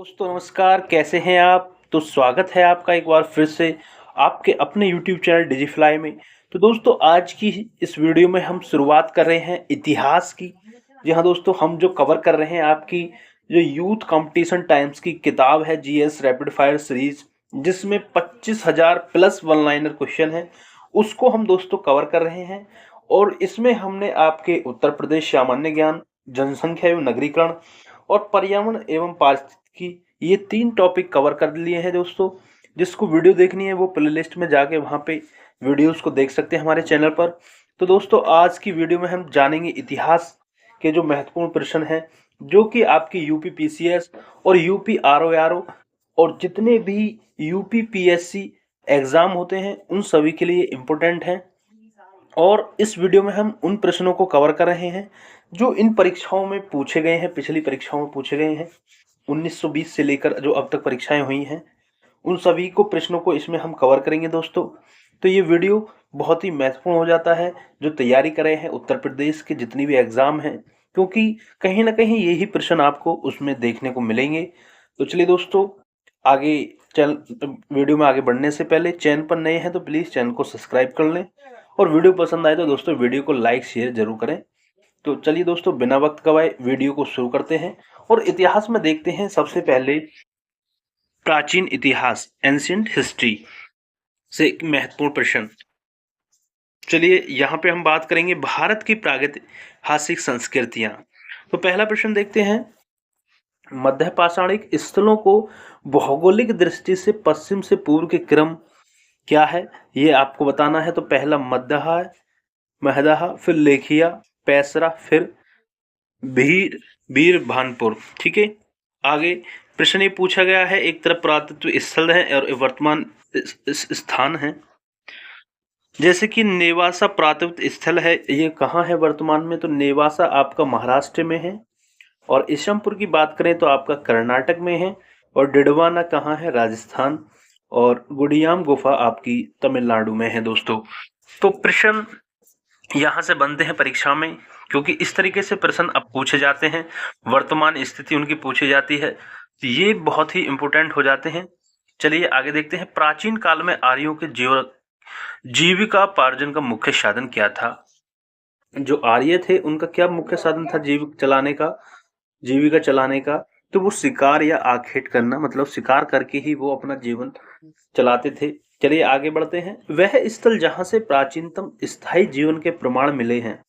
दोस्तों नमस्कार, कैसे हैं आप। तो स्वागत है आपका एक बार फिर से आपके अपने यूट्यूब चैनल डिजिफ्लाई में। तो दोस्तों आज की इस वीडियो में हम शुरुआत कर रहे हैं इतिहास की। जी हाँ दोस्तों, हम जो कवर कर रहे हैं आपकी जो यूथ कंपटीशन टाइम्स की किताब है जीएस रैपिड फायर सीरीज, जिसमें 25,000 प्लस वन लाइनर क्वेश्चन है, उसको हम दोस्तों कवर कर रहे हैं। और इसमें हमने आपके उत्तर प्रदेश सामान्य ज्ञान, जनसंख्या एवं नगरीकरण और पर्यावरण एवं पारिस्थितिकी, ये 3 टॉपिक कवर कर लिए हैं दोस्तों। जिसको वीडियो देखनी है वो प्लेलिस्ट में जाके वहाँ पे वीडियोस को देख सकते हैं हमारे चैनल पर। तो दोस्तों आज की वीडियो में हम जानेंगे इतिहास के जो महत्वपूर्ण प्रश्न हैं, जो कि आपकी यूपी पीसीएस और यूपी आरओआरओ और जितने भी यूपी पीएससी एग्जाम होते हैं उन सभी के लिए इम्पोर्टेंट हैं। और इस वीडियो में हम उन प्रश्नों को कवर कर रहे हैं जो इन परीक्षाओं में पूछे गए हैं, पिछली परीक्षाओं में पूछे गए हैं। 1920 से लेकर जो अब तक परीक्षाएं हुई हैं उन सभी को प्रश्नों को इसमें हम कवर करेंगे दोस्तों। तो ये वीडियो बहुत ही महत्वपूर्ण हो जाता है जो तैयारी कर रहे हैं उत्तर प्रदेश के जितनी भी एग्जाम हैं, क्योंकि कहीं ना कहीं यही प्रश्न आपको उसमें देखने को मिलेंगे। तो चलिए दोस्तों, आगे चैनल वीडियो में आगे बढ़ने से पहले चैनल पर नए हैं तो प्लीज़ चैनल को सब्सक्राइब कर लें, और वीडियो पसंद आए तो दोस्तों वीडियो को लाइक शेयर जरूर करें। तो चलिए दोस्तों, बिना वक्त गवाए वीडियो को शुरू करते हैं और इतिहास में देखते हैं। सबसे पहले प्राचीन इतिहास, एंशिएंट हिस्ट्री से एक महत्वपूर्ण प्रश्न। चलिए यहाँ पे हम बात करेंगे भारत की प्रागैतिहासिक संस्कृतियां। तो पहला प्रश्न देखते हैं, मध्य पाषाणिक स्थलों को भौगोलिक दृष्टि से पश्चिम से पूर्व के क्रम क्या है, ये आपको बताना है। तो पहला मध्य, महदहा, फिर लेखिया, पैसरा, फिर भीर वीर भानपुर। ठीक है, आगे प्रश्न ये पूछा गया है, एक तरफ पुरातत्व स्थल है और वर्तमान स्थान है। जैसे कि नेवासा पुरातत्व स्थल है, ये कहाँ है वर्तमान में। तो नेवासा आपका महाराष्ट्र में है, और ईशमपुर की बात करें तो आपका कर्नाटक में है, और डिडवाना कहाँ है, राजस्थान, और गुड़ियाम गुफा आपकी तमिलनाडु में है दोस्तों। तो प्रश्न यहाँ से बनते हैं परीक्षा में, क्योंकि इस तरीके से प्रश्न अब पूछे जाते हैं, वर्तमान स्थिति उनकी पूछी जाती है, तो ये बहुत ही इंपॉर्टेंट हो जाते हैं। चलिए आगे देखते हैं, प्राचीन काल में आर्यों के जीविका पार्जन का मुख्य साधन क्या था। जो आर्य थे उनका क्या मुख्य साधन था जीविका चलाने का। तो वो शिकार या आखेट करना, मतलब शिकार करके ही वो अपना जीवन चलाते थे। चलिए आगे बढ़ते हैं, वह स्थल जहां से प्राचीनतम स्थायी जीवन के प्रमाण मिले हैं।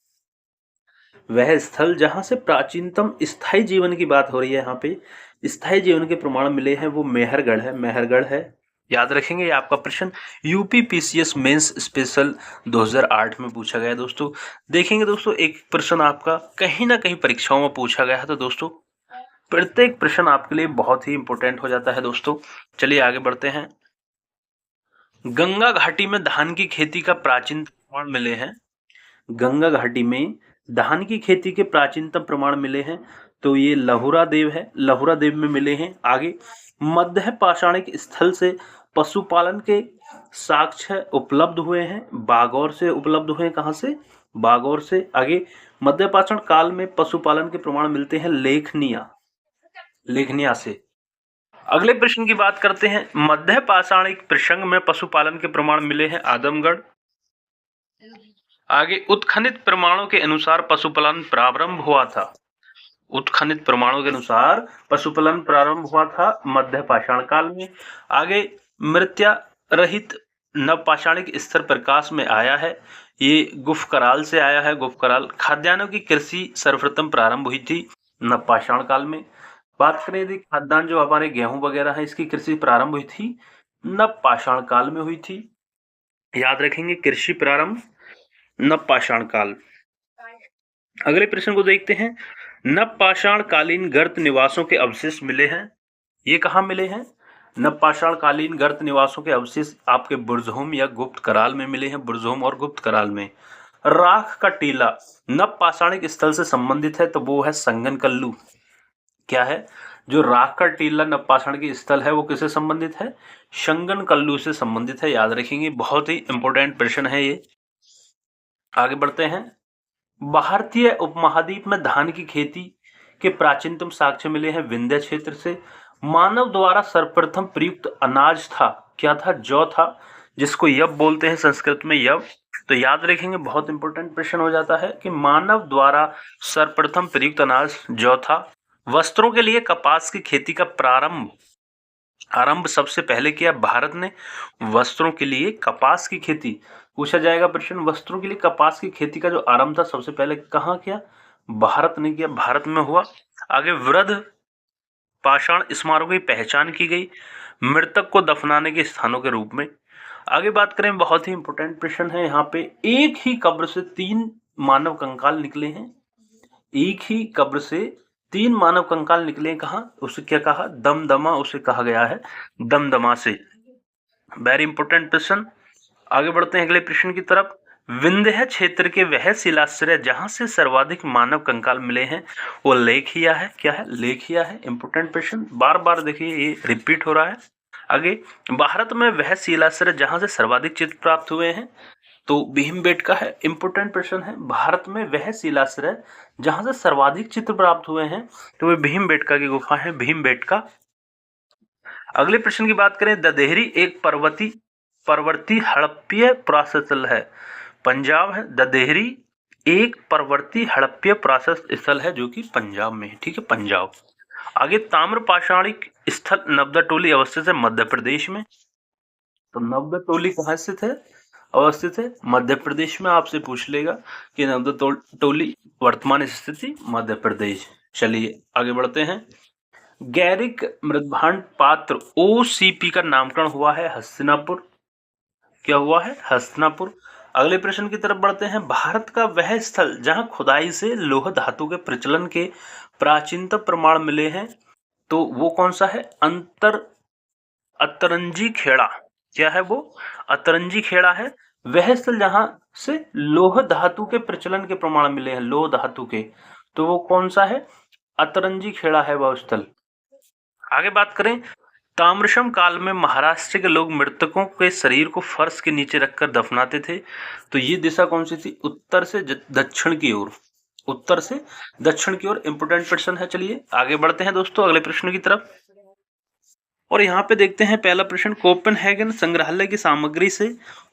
वह स्थल जहां से प्राचीनतम स्थायी जीवन की बात हो रही है, यहाँ पे स्थायी जीवन के प्रमाण मिले हैं, वो मेहरगढ़ है। याद रखेंगे, ये आपका प्रश्न यूपी पीसीएस मेंस स्पेशल 2008 में पूछा गया दोस्तों। देखेंगे दोस्तों, एक प्रश्न आपका कहीं ना कहीं परीक्षाओं में पूछा गया है, तो दोस्तों प्रत्येक प्रश्न आपके लिए बहुत ही इंपॉर्टेंट हो जाता है दोस्तों। चलिए आगे बढ़ते हैं, गंगा घाटी में धान की खेती का प्राचीन प्रमाण मिले हैं। गंगा घाटी में धान की खेती के प्राचीनतम प्रमाण मिले हैं, तो ये लहुरा देव है, लहुरा देव में मिले हैं। आगे मध्य पाषाणिक स्थल से पशुपालन के साक्ष्य उपलब्ध हुए हैं, बागौर से उपलब्ध हुए हैं। कहाँ से, बागौर से। आगे मध्य पाषाण काल में पशुपालन के प्रमाण मिलते हैं लेखनिया से। अगले प्रश्न की बात करते हैं, मध्य पाषाणिक प्रसंग में पशुपालन के प्रमाण मिले हैं आदमगढ़। आगे उत्खनित प्रमाणों के अनुसार पशुपालन प्रारंभ हुआ था। उत्खनित प्रमाणों के अनुसार पशुपालन प्रारंभ हुआ था मध्य पाषाण काल में। आगे मृत्या रहित नवपाषाणिक स्तर प्रकाश में आया है, ये गुफकराल से आया है। गुफकराल खाद्यान्नों की कृषि सर्वप्रथम प्रारंभ हुई थी नवपाषाण काल में। बात करें यदि खाद्यान्न जो हमारे गेहूं वगैरह है, इसकी कृषि प्रारंभ हुई थी नवपाषाण काल में हुई थी। याद रखेंगे, कृषि प्रारंभ नवपाषाण काल। अगले प्रश्न को देखते हैं, नवपाषाण कालीन गर्त निवासों के अवशेष मिले हैं। ये कहाँ मिले हैं, नवपाषाण कालीन गर्त निवासों के अवशेष आपके बुर्जहोम या गुप्त कराल में मिले हैं, बुर्जहोम और गुप्त कराल में। राख का टीला नवपाषाणिक स्थल से संबंधित है, तो वो है संगनकल्लू। क्या है, जो राख का टीला नवपाषाण की स्थल है वो किससे संबंधित है, संगनकल्लू से संबंधित है। याद रखेंगे, बहुत ही इंपॉर्टेंट प्रश्न है ये। आगे बढ़ते हैं, भारतीय उपमहाद्वीप में धान की खेती के प्राचीनतम साक्ष्य मिले हैं विंध्य क्षेत्र से। मानव द्वारा सर्वप्रथम प्रयुक्त अनाज था, क्या था? जौ था, जिसको यव बोलते हैं संस्कृत में, यव। तो याद रखेंगे, बहुत इंपॉर्टेंट प्रश्न हो जाता है कि मानव द्वारा सर्वप्रथम प्रयुक्त अनाज जौ था। वस्त्रों के लिए कपास की खेती का आरंभ सबसे पहले किया भारत ने। वस्त्रों के लिए कपास की खेती पूछा जाएगा प्रश्न। वस्त्रों के लिए कपास की खेती का जो आरंभ था सबसे पहले कहाँ किया? भारत ने किया, भारत में हुआ। आगे वृद्ध पाषाण स्मारकों की पहचान की गई मृतक को दफनाने के स्थानों के रूप में। आगे बात करें, बहुत ही इंपॉर्टेंट प्रश्न है यहाँ पे, एक ही कब्र से 3 मानव कंकाल निकले हैं। एक ही कब्र से 3 मानव कंकाल निकले हैं, कहाँ? उसे क्या कहा? दमदमा उसे कहा गया है, दमदमा से। वेरी इंपॉर्टेंट प्रश्न। आगे बढ़ते हैं अगले प्रश्न की तरफ। विंध्य क्षेत्र के वह शिलाश्रय जहां से सर्वाधिक मानव कंकाल मिले हैं वो लेखिया है, क्या है? लेखिया है। इंपॉर्टेंट प्रश्न, बार बार देखिए ये रिपीट हो रहा है। आगे, भारत में वह शिलाश्रय जहां से सर्वाधिक चित्र प्राप्त हुए हैं, तो भीमबेटका है। इंपॉर्टेंट प्रश्न है, भारत में वह शिलाश्रय जहां से सर्वाधिक चित्र प्राप्त हुए हैं, तो वह भीमबेटका की गुफा है, भीमबेटका। अगले प्रश्न की बात करें, ददेहरी एक पर्वतीय हड़प्पीय प्रवास स्थल है, पंजाब है। ददेहरी एक पर्वतीय हड़प्पीय प्रवास स्थल है जो कि पंजाब में है, ठीक है, पंजाब। आगे, ताम्र पाषाणिक स्थल नवदा अवस्थित है मध्य प्रदेश में। तो नवदा कहाँ स्थित है? अवस्थित है मध्य प्रदेश में। आपसे पूछ लेगा कि नवदा वर्तमान स्थिति मध्य प्रदेश। चलिए आगे बढ़ते हैं। गैरिक मृदभांड पात्र ओसीपी का नामकरण हुआ है हस्तिनापुर, क्या हुआ है? हस्तिनापुर। अगले प्रश्न की तरफ बढ़ते हैं। भारत का वह स्थल जहां खुदाई से लोह धातु के प्रचलन के प्राचीनतम प्रमाण मिले हैं, तो वो कौन सा है? अतरंजी खेड़ा, क्या है वो? अतरंजी खेड़ा है वह स्थल जहां से लोह धातु के प्रचलन के प्रमाण मिले हैं, लोह धातु के, तो वो कौन सा है? अतरंजी खेड़ा है वह स्थल। आगे बात करें, ताम्रशम काल में महाराष्ट्र के लोग मृतकों के शरीर को फर्श के नीचे रखकर दफनाते थे, तो ये दिशा कौन सी थी? उत्तर से दक्षिण की ओर, उत्तर से दक्षिण की ओर। इंपोर्टेंट प्रश्न है। चलिए आगे बढ़ते हैं दोस्तों अगले प्रश्न की तरफ। और यहाँ पे देखते हैं पहला प्रश्न, कोपेनहेगन संग्रहालय की सामग्री से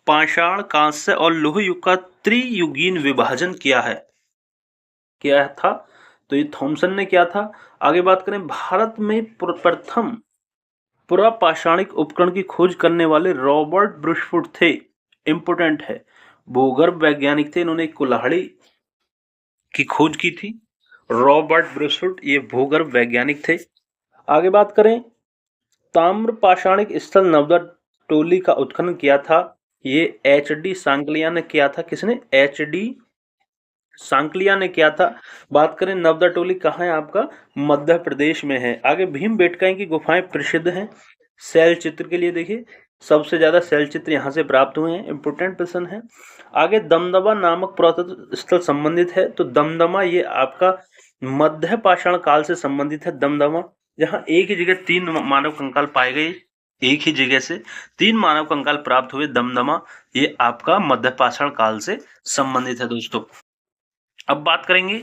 पाषाण, कांस्य और लोह युग का त्रियुगीन विभाजन किया है, क्या था? तो ये थॉमसन ने किया था। आगे बात करें, भारत में प्रथम पुरापाषाणिक उपकरण की खोज करने वाले रॉबर्ट ब्रुशफुट थे, इंपोर्टेंट है, भूगर्भ वैज्ञानिक थे, इन्होंने कुल्हाड़ी की खोज की थी। रॉबर्ट ब्रुशफुट ये भूगर्भ वैज्ञानिक थे। आगे बात करें, ताम्र पाषाणिक स्थल नवदा टोली का उत्खनन किया था, ये एच.डी. सांकलिया ने किया था। किसने? एच.डी. सांकलिया ने किया था। बात करें नवदा टोली कहाँ है आपका? मध्य प्रदेश में है। आगे, भीमबेटका की गुफाएं प्रसिद्ध हैं शैल चित्र के लिए। देखिए सबसे ज्यादा शैल चित्र यहाँ से प्राप्त हुए हैं, इंपोर्टेंट प्रश्न है। आगे, दमदमा नामक पुरातत्व स्थल संबंधित है, तो दमदमा ये आपका मध्य पाषाण काल से संबंधित है। दमदमा जहाँ एक ही जगह 3 मानव कंकाल पाए गए, एक ही जगह से 3 मानव कंकाल प्राप्त हुए, दमदमा ये आपका मध्य पाषाण काल से संबंधित है दोस्तों। अब बात करेंगे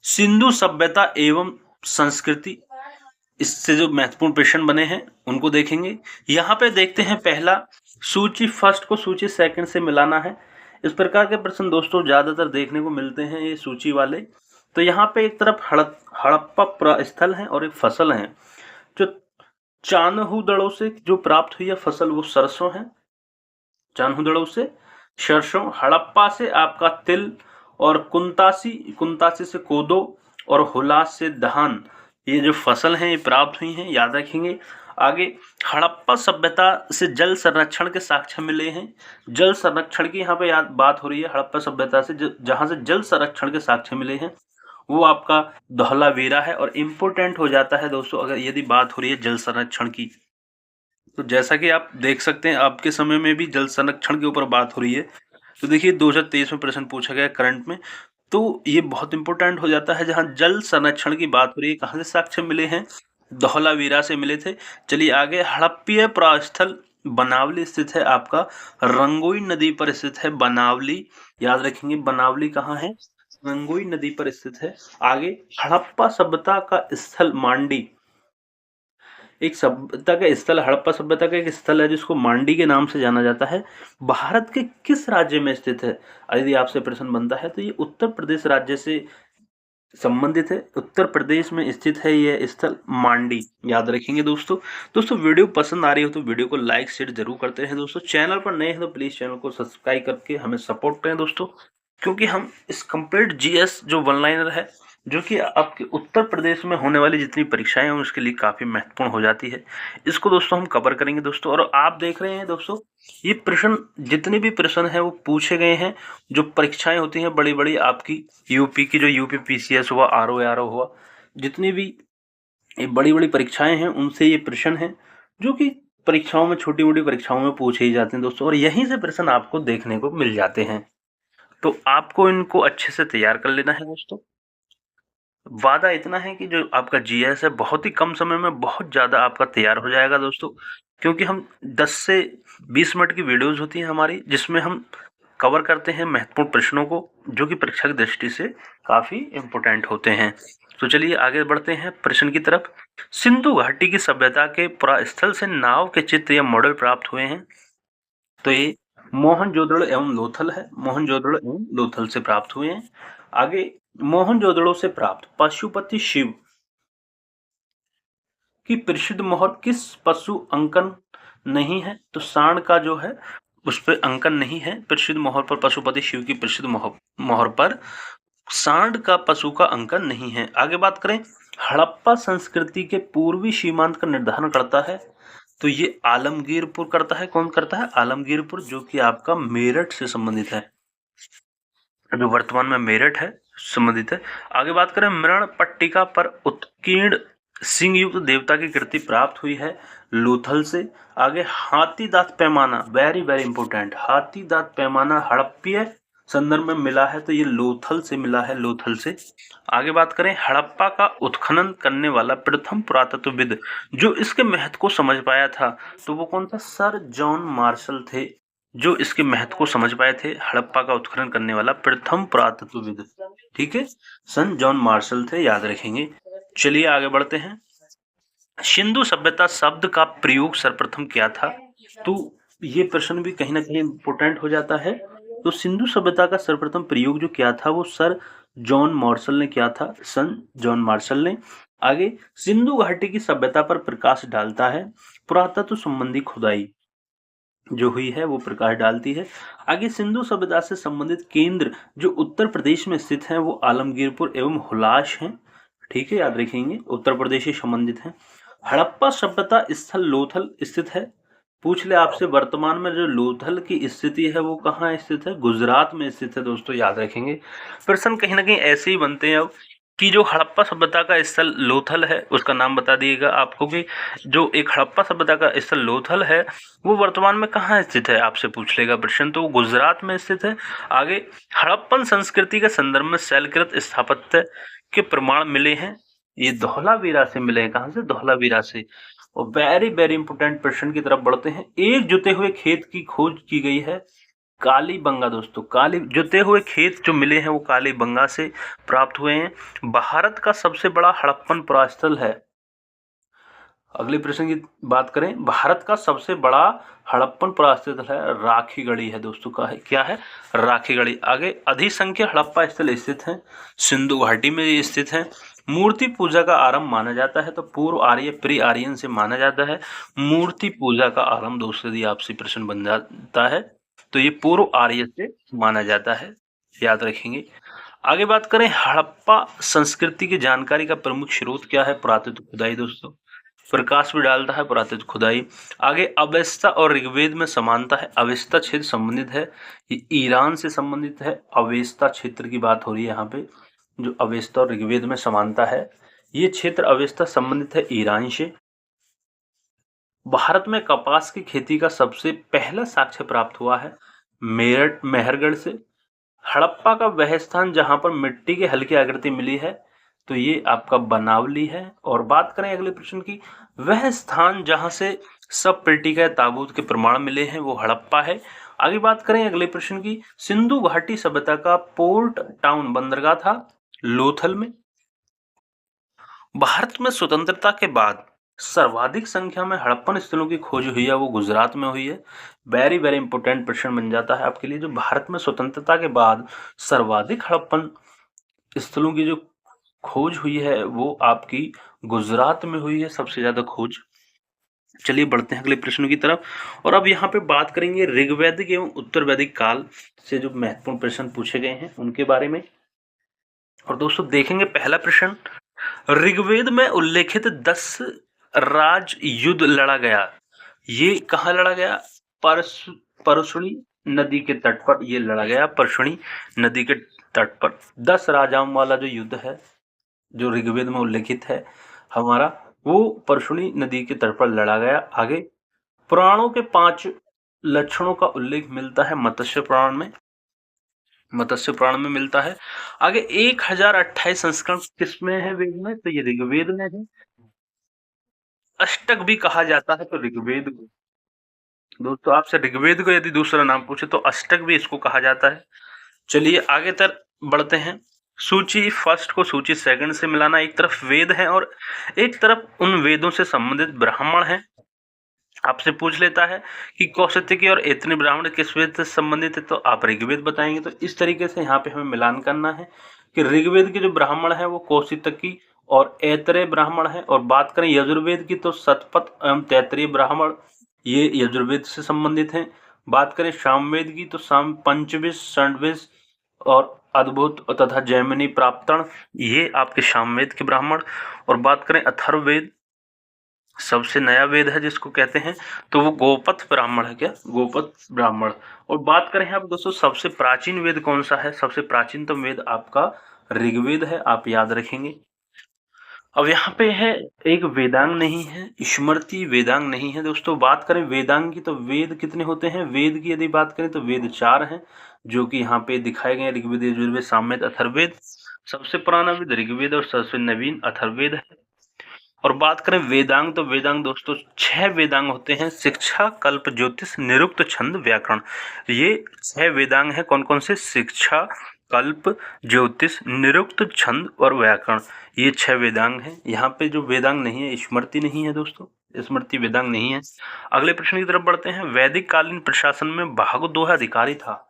सिंधु सभ्यता एवं संस्कृति, इससे जो महत्वपूर्ण प्रश्न बने हैं उनको देखेंगे। यहाँ पे देखते हैं पहला, सूची फर्स्ट को सूची सेकंड से मिलाना है। इस प्रकार के प्रश्न दोस्तों ज्यादातर देखने को मिलते हैं ये सूची वाले। तो यहाँ पे एक तरफ हड़प्पा स्थल है और एक फसल है। जो चान्हूदड़ों से जो प्राप्त हुई है फसल वो सरसों है, चान्हूदड़ों से सरसों। हड़प्पा से आपका तिल और कुंतासी से कोदो और हुलास से धान, ये जो फसल हैं ये प्राप्त हुई हैं, याद रखेंगे। आगे, हड़प्पा सभ्यता से जल संरक्षण के साक्ष्य मिले हैं। जल संरक्षण की यहाँ पे बात हो रही है। हड़प्पा सभ्यता से जहां से जल संरक्षण के साक्ष्य मिले हैं वो आपका धौलावीरा है। और इम्पोर्टेंट हो जाता है दोस्तों अगर यदि बात हो रही है जल संरक्षण की, तो जैसा कि आप देख सकते हैं आपके समय में भी जल संरक्षण के ऊपर बात हो रही है। तो देखिए 2023 में प्रश्न पूछा गया करंट में, तो ये बहुत इंपॉर्टेंट हो जाता है। जहां जल संरक्षण की बात हो रही है, कहां से साक्ष्य मिले हैं? धौलावीरा से मिले थे। चलिए आगे, हड़प्पीय प्रस्थल बनावली स्थित है आपका, रंगोई नदी पर स्थित है बनावली, याद रखेंगे बनावली कहाँ है? रंगोई नदी पर स्थित है। आगे, हड़प्पा सभ्यता का स्थल मांडी, एक सभ्यता का स्थल, हड़प्पा सभ्यता का एक स्थल है जिसको मांडी के नाम से जाना जाता है, भारत के किस राज्य में स्थित है? यदि आपसे प्रश्न बनता है तो ये उत्तर प्रदेश राज्य से संबंधित है। उत्तर प्रदेश में स्थित है यह स्थल मांडी, याद रखेंगे दोस्तों। दोस्तों वीडियो पसंद आ रही हो तो वीडियो को लाइक शेयर जरूर करते रहें दोस्तों। चैनल पर नए हैं तो प्लीज चैनल को सब्सक्राइब करके हमें सपोर्ट करें दोस्तों, क्योंकि हम इस कंप्लीट जीएस जो वन लाइनर है, जो कि आपके उत्तर प्रदेश में होने वाली जितनी परीक्षाएं हैं उसके लिए काफी महत्वपूर्ण हो जाती है, इसको दोस्तों हम कवर करेंगे दोस्तों। और आप देख रहे हैं दोस्तों, ये प्रश्न जितने भी प्रश्न हैं वो पूछे गए हैं, जो परीक्षाएं होती हैं बड़ी बड़ी आपकी यूपी की, जो यूपी पीसीएस हुआ, आरओ हुआ, जितनी भी ये बड़ी बड़ी परीक्षाएं हैं उनसे ये प्रश्न हैं, जो कि परीक्षाओं में, छोटी मोटी परीक्षाओं में पूछे ही जाते हैं दोस्तों, और यहीं से प्रश्न आपको देखने को मिल जाते हैं। तो आपको इनको अच्छे से तैयार कर लेना है दोस्तों। वादा इतना है कि जो आपका जीएस है बहुत ही कम समय में बहुत ज़्यादा आपका तैयार हो जाएगा दोस्तों, क्योंकि हम 10 से 20 मिनट की वीडियोस होती हैं हमारी, जिसमें हम कवर करते हैं महत्वपूर्ण प्रश्नों को, जो कि परीक्षा की दृष्टि से काफ़ी इम्पोर्टेंट होते हैं। तो चलिए आगे बढ़ते हैं प्रश्न की तरफ। सिंधु घाटी की सभ्यता के पुरास्थल से नाव के चित्र या मॉडल प्राप्त हुए हैं। तो ये मोहनजोदड़ो एवं लोथल है, मोहनजोदड़ो एवं लोथल से प्राप्त हुए हैं। आगे, मोहनजोदड़ो से प्राप्त पशुपति शिव की प्रसिद्ध मोहर किस पशु अंकन नहीं है? तो सांड का जो है उस पर अंकन नहीं है। प्रसिद्ध मोहर पर, पशुपति शिव की प्रसिद्ध मोहर पर सांड का पशु का अंकन नहीं है। आगे बात करें, हड़प्पा संस्कृति के पूर्वी सीमांत का निर्धारण करता है। तो ये आलमगीरपुर करता है। कौन करता है? आलमगीरपुर, जो कि आपका मेरठ से संबंधित है, जो वर्तमान में मेरठ है, संबंधित है। आगे बात करें, मृण पट्टिका पर उत्कीर्ण सिंह युक्त देवता की कृति प्राप्त हुई है लोथल से। आगे, हाथी दांत पैमाना, वेरी वेरी इंपोर्टेंट, हाथी दांत पैमाना हड़प्पीय संदर्भ में मिला है, तो ये लोथल से मिला है, लोथल से। आगे बात करें, हड़प्पा का उत्खनन करने वाला प्रथम पुरातत्वविद जो इसके महत्व को समझ पाया था, तो वो कौन था? सर जॉन मार्शल थे, जो इसके महत्व को समझ पाए थे। हड़प्पा का उत्खनन करने वाला प्रथम पुरातत्वविद, ठीक है, सन जॉन मार्शल थे, याद रखेंगे। चलिए आगे बढ़ते हैं। सिंधु सभ्यता शब्द का प्रयोग सर्वप्रथम किया था? तो ये प्रश्न भी कहीं ना कहीं इंपोर्टेंट हो जाता है। तो सिंधु सभ्यता का सर्वप्रथम प्रयोग जो किया था वो सर जॉन मार्शल ने किया था, सन जॉन मार्शल ने। आगे, सिंधु घाटी की सभ्यता पर प्रकाश डालता है पुरातत्व संबंधी खुदाई जो हुई है, वो प्रकाश डालती है। आगे, सिंधु सभ्यता से संबंधित केंद्र जो उत्तर प्रदेश में स्थित हैं वो आलमगीरपुर एवं हुलास हैं, ठीक है, याद रखेंगे, उत्तर प्रदेश से संबंधित हैं। हड़प्पा सभ्यता स्थल लोथल स्थित है। पूछ ले आपसे, वर्तमान में जो लोथल की स्थिति है वो कहाँ स्थित है? गुजरात में स्थित है दोस्तों, याद रखेंगे। प्रश्न कहीं ना कहीं ऐसे ही बनते हैं अब, कि जो हड़प्पा सभ्यता का स्थल लोथल है उसका नाम बता दिएगा आपको, कि जो एक हड़प्पा सभ्यता का स्थल लोथल है वो वर्तमान में कहाँ स्थित है, आपसे पूछ लेगा प्रश्न, तो वो गुजरात में स्थित है। आगे, हड़प्पन संस्कृति के संदर्भ में शैलकृत स्थापत्य के प्रमाण मिले हैं, ये धौलावीरा से मिले हैं। कहाँ से? धौलावीरा से। और वेरी वेरी इंपोर्टेंट प्रश्न की तरफ बढ़ते हैं। एक जुते हुए खेत की खोज की गई है कालीबंगा दोस्तों, काली जुते हुए खेत जो मिले हैं वो कालीबंगा से प्राप्त हुए हैं। भारत का सबसे बड़ा हड़प्पन पुरास्थल है। अगले प्रश्न की बात करें, भारत का सबसे बड़ा हड़प्पन पुरास्थल है राखीगढ़ी है दोस्तों, का है, क्या है? राखीगढ़ी। आगे, अधिसंख्य हड़प्पा स्थल स्थित हैं सिंधु घाटी में ये स्थित हैं। मूर्ति पूजा का आरंभ माना जाता है, तो पूर्व आर्य प्री आर्यन से माना जाता है मूर्ति पूजा का आरंभ दोस्तों, यदि आपसे प्रश्न बन जाता है तो ये पूर्व आर्य से माना जाता है, याद रखेंगे। आगे बात करें, हड़प्पा संस्कृति की जानकारी का प्रमुख स्रोत क्या है? पुरातत्व खुदाई दोस्तों, प्रकाश भी डालता है पुरातत्व खुदाई। आगे, अवेस्ता और ऋग्वेद में समानता है। अवेस्ता क्षेत्र संबंधित है, ये ईरान से संबंधित है। अवेस्ता क्षेत्र की बात हो रही है यहाँ पे, जो अवेस्ता और ऋग्वेद में समानता है, ये क्षेत्र अवेस्ता संबंधित है ईरान से। भारत में कपास की खेती का सबसे पहला साक्ष्य प्राप्त हुआ है मेरठ मेहरगढ़ से। हड़प्पा का वह स्थान जहां पर मिट्टी की हल्की आकृति मिली है, तो ये आपका बनावली है। और बात करें अगले प्रश्न की, वह स्थान जहां से सब पेटिका ताबूत के प्रमाण मिले हैं वो हड़प्पा है। आगे बात करें अगले प्रश्न की, सिंधु घाटी सभ्यता का पोर्ट टाउन बंदरगाह था लोथल में। भारत में स्वतंत्रता के बाद सर्वाधिक संख्या में हड़प्पन स्थलों की खोज हुई है वो गुजरात में हुई है। वेरी वेरी इंपॉर्टेंट प्रश्न बन जाता है आपके लिए। जो भारत में स्वतंत्रता के बाद सर्वाधिक हड़प्पन स्थलों की जो खोज हुई है वो आपकी गुजरात में हुई है, सबसे ज्यादा खोज। चलिए बढ़ते हैं अगले प्रश्न की तरफ। और अब यहाँ पे बात करेंगे ऋग्वैदिक एवं उत्तर वैदिक काल से जो महत्वपूर्ण प्रश्न पूछे गए हैं उनके बारे में। और दोस्तों देखेंगे पहला प्रश्न, ऋग्वेद में उल्लेखित 10 राज युद्ध लड़ा गया, ये कहाँ लड़ा गया? परशुनी नदी के तट पर ये लड़ा गया। परशुनी नदी के तट पर 10 राजाओं वाला जो युद्ध है जो ऋग्वेद में उल्लेखित है हमारा, वो परशुनी नदी के तट पर लड़ा गया। आगे पुराणों के 5 लक्षणों का उल्लेख मिलता है मत्स्य पुराण में, मत्स्य पुराण में मिलता है। आगे 1028 संस्करण किसमें है वेद में? तो ये ऋग्वेद में है। अष्टक भी कहा जाता है तो ऋग्वेद को। दोस्तों आपसे ऋग्वेद को यदि दूसरा नाम पूछे तो अष्टक भी इसको कहा जाता है। चलिए आगे तर बढ़ते हैं। सूची फर्स्ट को सूची सेकंड से मिलाना, एक तरफ वेद है और एक तरफ उन वेदों से संबंधित ब्राह्मण हैं। आपसे पूछ लेता है कि कौशिकी और ऐतरेय ब्राह्मण किस वेद से संबंधित है, तो आप ऋग्वेद बताएंगे। तो इस तरीके से यहाँ पे हमें मिलान करना है कि ऋग्वेद के जो ब्राह्मण है वो कौशिकी और ऐतरेय ब्राह्मण है। और बात करें यजुर्वेद की तो शतपथ एवं तैतरीय ब्राह्मण ये यजुर्वेद से संबंधित हैं। बात करें सामवेद की तो साम पंचविश, षण्विश और अद्भुत तथा जैमिनी प्राप्तन ये आपके सामवेद के ब्राह्मण। और बात करें अथर्ववेद सबसे नया वेद है जिसको कहते हैं, तो वो गोपथ ब्राह्मण है। क्या? गोपथ ब्राह्मण। और बात करें आप दोस्तों सबसे प्राचीन वेद कौन सा है? सबसे प्राचीनतम वेद आपका ऋग्वेद है, आप याद रखेंगे। अब यहाँ पे है एक वेदांग नहीं है, स्मृति वेदांग नहीं है। दोस्तों बात करें वेदांग की तो वेद कितने होते हैं? वेद की यदि बात करें तो वेद 4 हैं जो कि यहाँ पे दिखाए गए हैं, ऋग्वेद, यजुर्वेद, सामवेद, अथर्ववेद। सबसे पुराना वेद ऋग्वेद और सबसे नवीन अथर्ववेद है। और बात करें वेदांग तो वेदांग दोस्तों 6 वेदांग होते हैं, शिक्षा, कल्प, ज्योतिष, निरुक्त, छंद, व्याकरण। ये 6 वेदांग हैं। कौन कौन से? शिक्षा, कल्प, ज्योतिष, निरुक्त, छंद और व्याकरण, ये 6 वेदांग हैं। यहाँ पे जो वेदांग नहीं है स्मृति नहीं है दोस्तों, स्मृति वेदांग नहीं है। अगले प्रश्न की तरफ बढ़ते हैं। वैदिक कालीन प्रशासन में भागदोह अधिकारी था।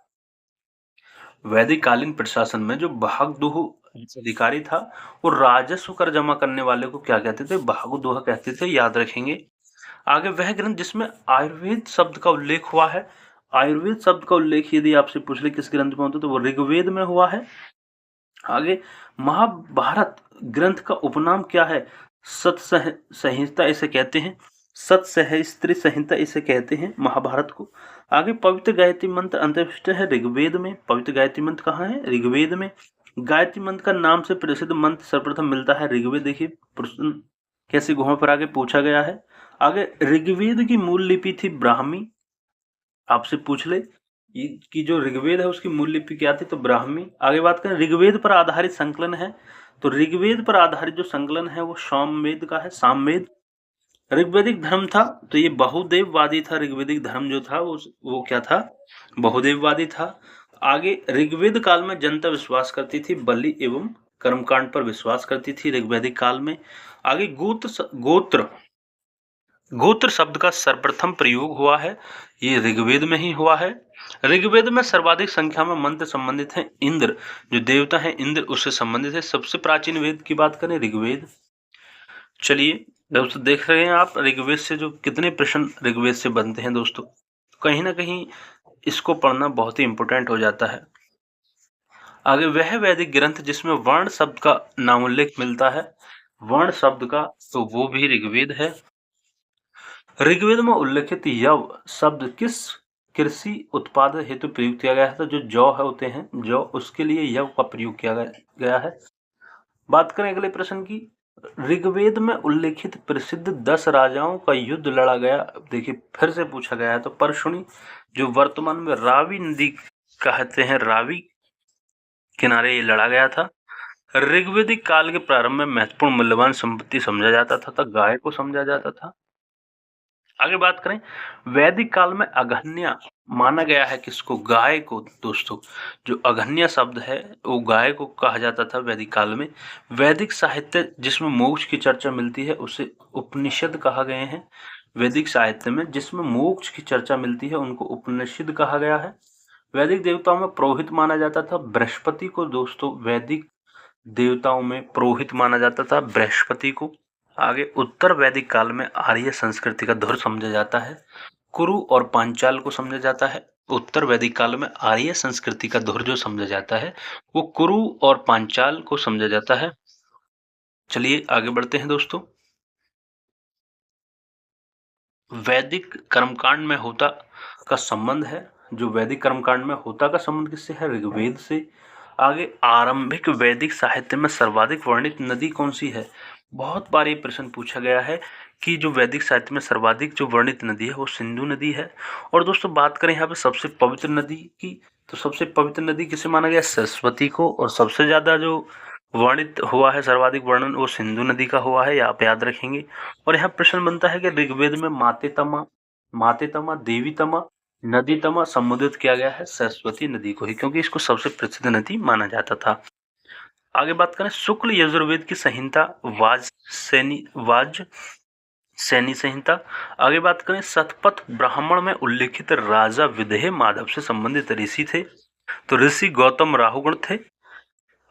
वैदिक कालीन प्रशासन में जो भागदोह अधिकारी था वो राजस्व कर जमा करने वाले को क्या कहते थे? भागदोह कहते थे, याद रखेंगे। आगे वह ग्रंथ जिसमें आयुर्वेद शब्द का उल्लेख हुआ है। आयुर्वेद शब्द का उल्लेख यदि आपसे पूछ ले किस ग्रंथ में होता तो वो ऋग्वेद में हुआ है। आगे महाभारत ग्रंथ का उपनाम क्या है? सत संहिता इसे कहते हैं, सत सहस्त्री संहिता इसे कहते हैं महाभारत को। आगे पवित्र गायत्री मंत्र अंतर्विष्ट है ऋग्वेद में। पवित्र गायत्री मंत्र कहाँ है? ऋग्वेद में। गायत्री मंत्र का नाम से प्रसिद्ध मंत्र सर्वप्रथम मिलता है ऋग्वेद। देखिए प्रश्न कैसे गुहा पर आगे पूछा गया है। आगे ऋग्वेद की मूल लिपि थी ब्राह्मी। आपसे पूछ ले कि जो ऋग्वेद है उसकी मूल लिपि क्या थी, तो ब्राह्मी। आगे बात करें ऋग्वेद पर आधारित संकलन है तो ऋग्वेद पर आधारित जो संकलन है वो सामवेद का है, सामवेद। ऋग्वेदिक धर्म था तो ये बहुदेववादी था। ऋग्वेदिक धर्म जो था वो क्या था? बहुदेववादी था। आगे ऋग्वेद काल में जनता विश्वास करती थी, बलि एवं कर्मकांड पर विश्वास करती थी ऋग्वेदिक काल में। आगे गोत्र शब्द का सर्वप्रथम प्रयोग हुआ है, ये ऋग्वेद में ही हुआ है। ऋग्वेद में सर्वाधिक संख्या में मंत्र संबंधित हैं। इंद्र जो देवता है, इंद्र उससे संबंधित है। सबसे प्राचीन वेद की बात करें ऋग्वेद। चलिए दोस्तों देख रहे हैं आप ऋग्वेद से जो कितने प्रश्न ऋग्वेद से बनते हैं दोस्तों, कहीं ना कहीं इसको पढ़ना बहुत ही इंपॉर्टेंट हो जाता है। आगे वह वैदिक ग्रंथ जिसमें वर्ण शब्द का नाम उल्लेख मिलता है, वर्ण शब्द का, तो वो भी ऋग्वेद है। ऋग्वेद में उल्लेखित यव शब्द किस कृषि उत्पाद हेतु प्रयुक्त किया गया है? तो जो जौ होते हैं, जौ, उसके लिए यव का प्रयोग किया गया है। बात करें अगले प्रश्न की। ऋग्वेद में उल्लेखित प्रसिद्ध 10 राजाओं का युद्ध लड़ा गया, देखिए फिर से पूछा गया है, तो परशुनी जो वर्तमान में रावी नदी कहते हैं, रावी किनारे ये लड़ा गया था। ऋग्वेदिक काल के प्रारंभ में महत्वपूर्ण मूल्यवान संपत्ति समझा जाता था, गाय को समझा जाता था। आगे बात करें, वैदिक काल में अघन्या माना गया है किसको? गाय को। दोस्तों जो अघन्या शब्द है वो गाय को कहा जाता था वैदिक काल में। वैदिक साहित्य जिसमें मोक्ष की चर्चा मिलती है उसे उपनिषद कहा गए हैं। वैदिक साहित्य में जिसमें मोक्ष की चर्चा मिलती है उनको उपनिषद कहा गया है। वैदिक देवताओं में पुरोहित माना जाता था बृहस्पति को। दोस्तों वैदिक देवताओं में पुरोहित माना जाता था बृहस्पति को। आगे उत्तर वैदिक काल में आर्य संस्कृति का धुर समझा जाता है कुरु और पांचाल को समझा जाता है। उत्तर वैदिक काल में आर्य संस्कृति का धुर जो समझा जाता है वो कुरु और पांचाल को समझा जाता है। चलिए आगे बढ़ते हैं दोस्तों। वैदिक कर्मकांड में होता का संबंध है। जो वैदिक कर्मकांड में होता का संबंध किससे है? ऋग्वेद से। आगे आरंभिक वैदिक साहित्य में सर्वाधिक वर्णित नदी कौन सी है? बहुत बार ये प्रश्न पूछा गया है कि जो वैदिक साहित्य में सर्वाधिक जो वर्णित नदी है वो सिंधु नदी है। और दोस्तों बात करें यहाँ पे सबसे पवित्र नदी की, तो सबसे पवित्र नदी किसे माना गया? सरस्वती को। और सबसे ज्यादा जो वर्णित हुआ है सर्वाधिक वर्णन वो सिंधु नदी का हुआ है, आप याद रखेंगे। और यहाँ प्रश्न बनता है कि ऋग्वेद में मातेतमा देवीतमा नदीतमा संबोधित किया गया है सरस्वती नदी को ही, क्योंकि इसको सबसे प्रसिद्ध नदी माना जाता था। आगे बात करें, शुक्ल यजुर्वेद की संहिता वाज सैनी संहिता। आगे बात करें, शतपथ ब्राह्मण में उल्लेखित राजा विदेह माधव से संबंधित ऋषि थे, तो ऋषि गौतम राहुगण थे।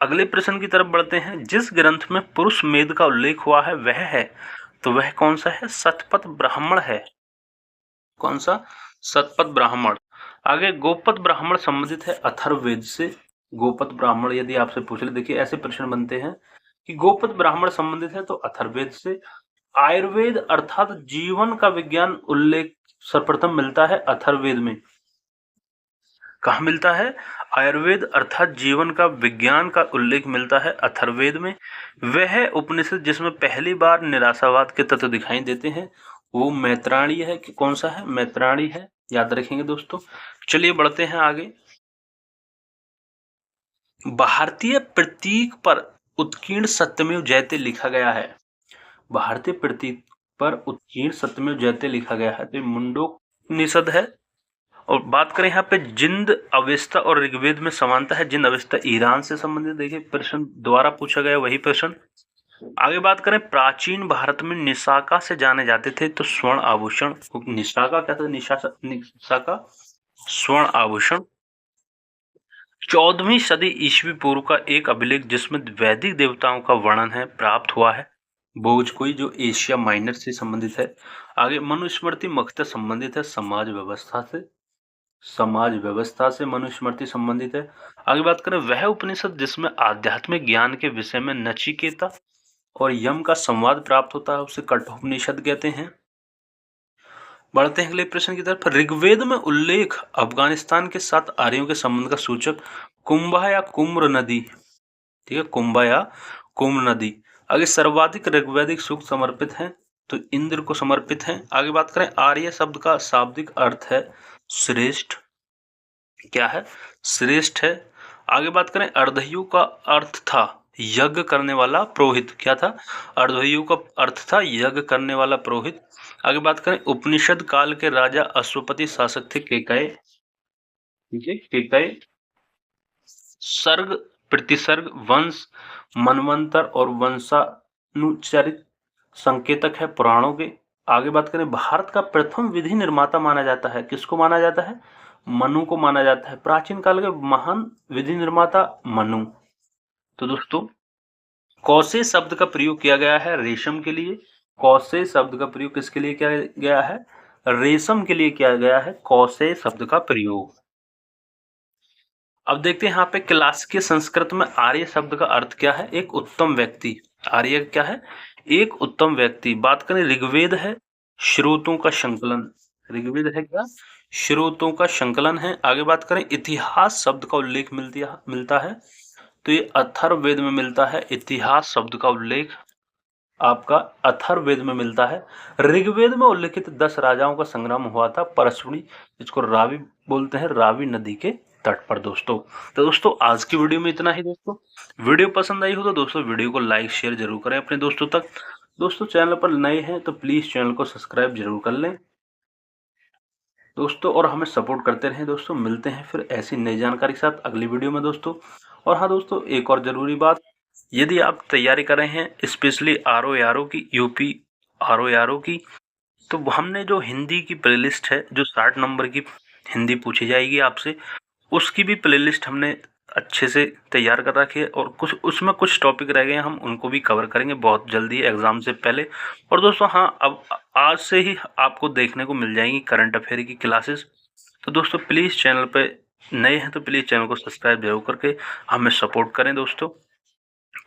अगले प्रश्न की तरफ बढ़ते हैं, जिस ग्रंथ में पुरुष मेद का उल्लेख हुआ है वह है, तो वह कौन सा है? शतपथ ब्राह्मण है। कौन सा? शतपथ ब्राह्मण। आगे गोपद ब्राह्मण संबंधित है अथर्ववेद से। गोपद ब्राह्मण यदि आपसे पूछ ले, देखिए ऐसे प्रश्न बनते हैं कि गोपद ब्राह्मण संबंधित है तो अथर्ववेद से। आयुर्वेद अर्थात जीवन का विज्ञान उल्लेख सर्वप्रथम मिलता है अथर्ववेद में। कहाँ मिलता है? आयुर्वेद अर्थात जीवन का विज्ञान का उल्लेख मिलता है अथर्ववेद में। वह उपनिषद जिसमें पहली बार निराशावाद के तत्व दिखाई देते हैं वो मैत्राणी है। कि कौन सा है? मैत्राणी है, याद रखेंगे दोस्तों। चलिए बढ़ते हैं आगे। भारतीय प्रतीक पर उत्कीर्ण सत्यमेव जयते लिखा गया है। भारतीय प्रतीक पर उत्कीर्ण सत्यमेव जयते लिखा गया है तो मुंडोपनिषद है। और बात करें यहाँ पे जिंद अवेस्ता और ऋग्वेद में समानता है। जिंद अवेस्ता ईरान से संबंधित, देखिए प्रश्न द्वारा पूछा गया वही प्रश्न। आगे बात करें, प्राचीन भारत में निशाका से जाने जाते थे तो स्वर्ण आभूषण। निशाका क्या था? निशाका स्वर्ण आभूषण। 14वीं सदी ईस्वी पूर्व का एक अभिलेख जिसमें वैदिक देवताओं का वर्णन है प्राप्त हुआ है भोजकोई, जो एशिया माइनर से संबंधित है। आगे मनुस्मृति मुख्यतः संबंधित है समाज व्यवस्था से मनुस्मृति संबंधित है। आगे बात करें, वह उपनिषद जिसमें आध्यात्मिक ज्ञान के विषय में नचिकेता और यम का संवाद प्राप्त होता है उसे कठोपनिषद कहते हैं। बढ़ते हैं अगले प्रश्न की तरफ। ऋग्वेद में उल्लेख अफगानिस्तान के साथ आर्यों के संबंध का सूचक कुंभा या कुम्र नदी। ठीक है, कुंभा या कुम्र नदी। आगे सर्वाधिक ऋग्वैदिक सूक्त समर्पित हैं तो इंद्र को समर्पित हैं। आगे बात करें, आर्य शब्द का शाब्दिक अर्थ है श्रेष्ठ। क्या है? श्रेष्ठ है। आगे बात करें, अर्धयु का अर्थ था यज्ञ करने वाला पुरोहित। क्या था? अर्धयु का अर्थ था यज्ञ करने वाला पुरोहित। आगे बात करें, उपनिषद काल के राजा अश्वपति शासक थे केकय। ठीक है, केकय। सर्ग प्रतिसर्ग वंश मनवंतर और वंशानुचरित संकेतक है पुराणों के। आगे बात करें, भारत का प्रथम विधि निर्माता माना जाता है। किसको माना जाता है? मनु को माना जाता है। प्राचीन काल के महान विधि निर्माता मनु। तो दोस्तों कौसे शब्द का प्रयोग किया गया है रेशम के लिए। कौसे शब्द का प्रयोग किसके लिए किया गया है? रेशम के लिए किया गया है कौसे शब्द का प्रयोग। अब देखते हैं यहाँ पे क्लासिकल संस्कृत में आर्य शब्द का अर्थ क्या है? एक उत्तम व्यक्ति। आर्य क्या है? एक उत्तम व्यक्ति। बात करें, ऋग्वेद है स्रोतों का संकलन। ऋग्वेद है क्या? स्रोतों का संकलन है। आगे बात करें, इतिहास शब्द का उल्लेख मिलता है तो ये अथर्ववेद में मिलता है। इतिहास शब्द का उल्लेख आपका अथर्ववेद में मिलता है। ऋग्वेद में उल्लेखित 10 राजाओं का संग्राम हुआ था परशुनी, जिसको रावी बोलते हैं, रावी नदी के तट पर। दोस्तों तो दोस्तों आज की वीडियो में इतना ही। दोस्तों वीडियो पसंद आई हो तो दोस्तों वीडियो को लाइक शेयर जरूर करें अपने दोस्तों तक। दोस्तों चैनल पर नए हैं तो प्लीज चैनल को सब्सक्राइब जरूर कर लें। दोस्तों, और हमें सपोर्ट करते रहें दोस्तों। मिलते हैं फिर ऐसी नई जानकारी के साथ अगली वीडियो में दोस्तों। और हाँ दोस्तों, एक और ज़रूरी बात, यदि आप तैयारी कर रहे हैं स्पेशली आर की, यूपी आर की, तो हमने जो हिंदी की प्लेलिस्ट है, जो 60 नंबर की हिंदी पूछी जाएगी आपसे, उसकी भी प्लेलिस्ट हमने अच्छे से तैयार कर रखी है। और कुछ उसमें कुछ टॉपिक रह गए हैं, हम उनको भी कवर करेंगे बहुत जल्दी एग्ज़ाम से पहले। और दोस्तों हाँ, अब आज से ही आपको देखने को मिल जाएंगी करंट अफेयर की क्लासेस। तो दोस्तों प्लीज़ चैनल पे नए हैं तो प्लीज़ चैनल को सब्सक्राइब जरूर करके हमें सपोर्ट करें दोस्तों।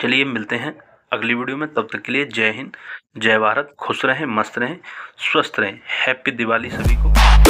चलिए मिलते हैं अगली वीडियो में, तब तक के लिए जय हिंद, जय भारत, खुश रहें, मस्त रहें, स्वस्थ रहें। हैप्पी दिवाली सभी को।